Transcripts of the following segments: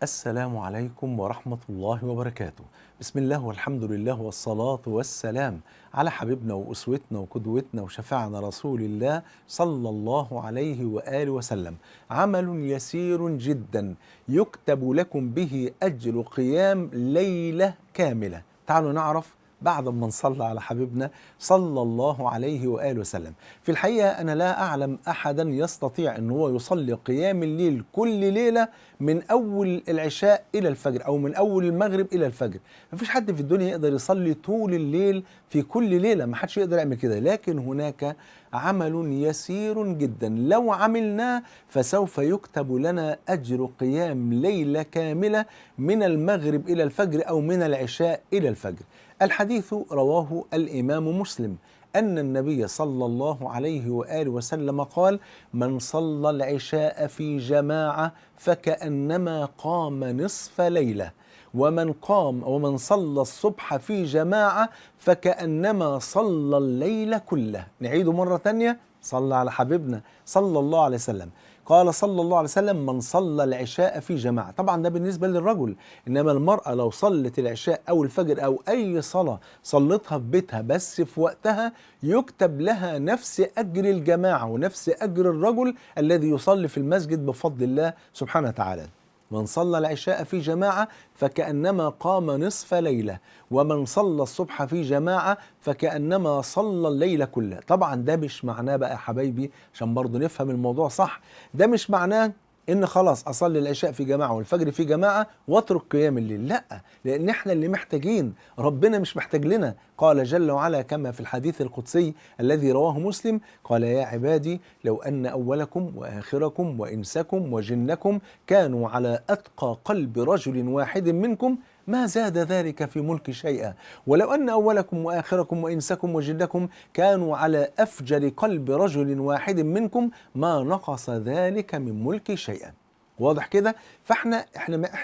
السلام عليكم ورحمة الله وبركاته. بسم الله والحمد لله والصلاة والسلام على حبيبنا وأسوتنا وقدوتنا وشفيعنا رسول الله صلى الله عليه وآله وسلم. عمل يسير جدا يكتب لكم به أجر قيام ليلة كاملة. تعالوا نعرف بعد ما نصلي على حبيبنا صلى الله عليه وآله وسلم. في الحقيقة أنا لا أعلم أحدا يستطيع أن هو يصلي قيام الليل كل ليلة من أول العشاء إلى الفجر أو من أول المغرب إلى الفجر. مفيش حد في الدنيا يقدر يصلي طول الليل في كل ليلة، ما حدش يقدر يعمل كده. لكن هناك عمل يسير جدا لو عملناه فسوف يكتب لنا أجر قيام ليلة كاملة من المغرب إلى الفجر أو من العشاء إلى الفجر. الحديث رواه الإمام مسلم أن النبي صلى الله عليه وآله وسلم قال: من صلى العشاء في جماعة فكأنما قام نصف ليلة، ومن صلى الصبح في جماعة فكأنما صلى الليل كله. نعيد مرة تانية، صلى على حبيبنا صلى الله عليه وسلم. قال صلى الله عليه وسلم: من صلى العشاء في جماعة. طبعا ده بالنسبة للرجل، إنما المرأة لو صلت العشاء أو الفجر أو أي صلاة صلتها في بيتها بس في وقتها يكتب لها نفس أجر الجماعة ونفس أجر الرجل الذي يصلي في المسجد بفضل الله سبحانه وتعالى. من صلى العشاء في جماعة فكأنما قام نصف ليلة، ومن صلى الصبح في جماعة فكأنما صلى الليل كله. طبعا ده مش معناه بقى يا حبايبي، عشان برضو نفهم الموضوع صح، ده مش معناه ان خلاص اصلي العشاء في جماعه والفجر في جماعه واترك قيام الليل. لا، لان احنا اللي محتاجين، ربنا مش محتاج لنا. قال جل وعلا كما في الحديث القدسي الذي رواه مسلم: قال يا عبادي لو ان اولكم واخركم وانسكم وجنكم كانوا على اتقى قلب رجل واحد منكم ما زاد ذلك في ملك شيئا، ولو أن أولكم وآخركم وإنسكم وجنكم كانوا على أفجر قلب رجل واحد منكم ما نقص ذلك من ملك شيئا. واضح كده؟ فاحنا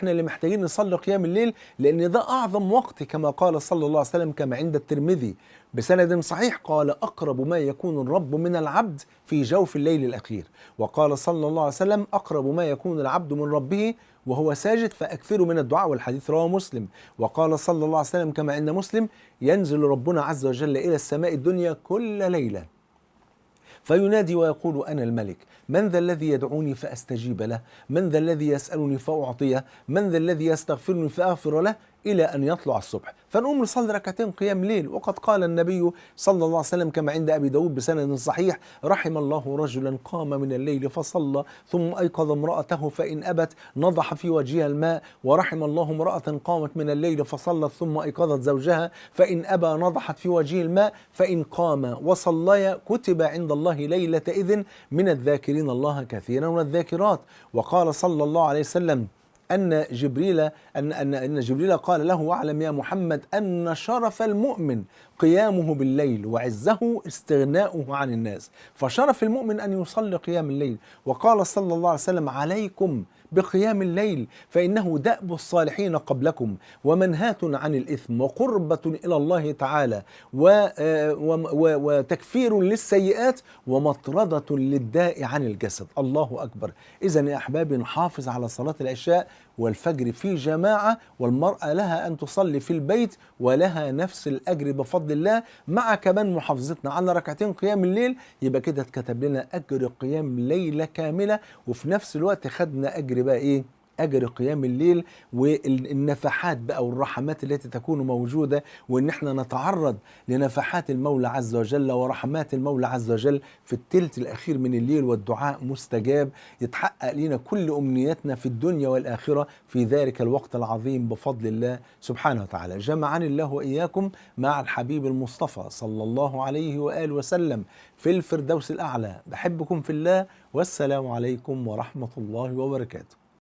اللي محتاجين نصلي قيام الليل، لأن ده أعظم وقت، كما قال صلى الله عليه وسلم كما عند الترمذي بسند صحيح: قال: أقرب ما يكون الرب من العبد في جوف الليل الأخير. وقال صلى الله عليه وسلم: أقرب ما يكون العبد من ربه وهو ساجد فأكثروا من الدعاء. والحديث رواه مسلم. وقال صلى الله عليه وسلم كما عند مسلم: ينزل ربنا عز وجل إلى السماء الدنيا كل ليلة فينادي ويقول: أنا الملك، من ذا الذي يدعوني فأستجيب له، من ذا الذي يسألني فأعطيه، من ذا الذي يستغفرني فأغفر له، إلى أن يطلع الصبح. فنقوم نصلي ركعتين قيام ليل. وقد قال النبي صلى الله عليه وسلم كما عند أبي داود بسند صحيح: رحم الله رجلا قام من الليل فصلى ثم أيقظ امرأته فإن أبت نضح في وجهها الماء، ورحم الله امرأة قامت من الليل فصلت ثم أيقظت زوجها فإن أبى نضحت في وجهه الماء، فإن قام وصليا كتب عند الله ليلة إذن من الذاكرين الله كثيرا والذاكرات. وقال صلى الله عليه وسلم أن جبريل قال له: واعلم يا محمد أن شرف المؤمن قيامه بالليل وعزه استغناؤه عن الناس. فشرف المؤمن أن يصلي قيام الليل. وقال صلى الله عليه وسلم: عليكم بقيام الليل فإنه دأب الصالحين قبلكم ومنهاة عن الإثم وقربة إلى الله تعالى وتكفير للسيئات ومطردة للداء عن الجسد. الله أكبر. إذن يا أحبابي نحافظ على صلاة العشاء والفجر في جماعة، والمرأة لها أن تصلي في البيت ولها نفس الأجر بفضل الله، مع كمان محافظتنا على ركعتين قيام الليل. يبقى كده اتكتب لنا أجر قيام ليلة كاملة، وفي نفس الوقت خدنا أجر بقى إيه؟ أجر قيام الليل والنفحات بقى والرحمات التي تكون موجودة، وإن احنا نتعرض لنفحات المولى عز وجل ورحمات المولى عز وجل في الثلث الأخير من الليل، والدعاء مستجاب، يتحقق لنا كل أمنياتنا في الدنيا والآخرة في ذلك الوقت العظيم بفضل الله سبحانه وتعالى. جمعني الله وإياكم مع الحبيب المصطفى صلى الله عليه وآله وسلم في الفردوس الأعلى. بحبكم في الله، والسلام عليكم ورحمة الله وبركاته.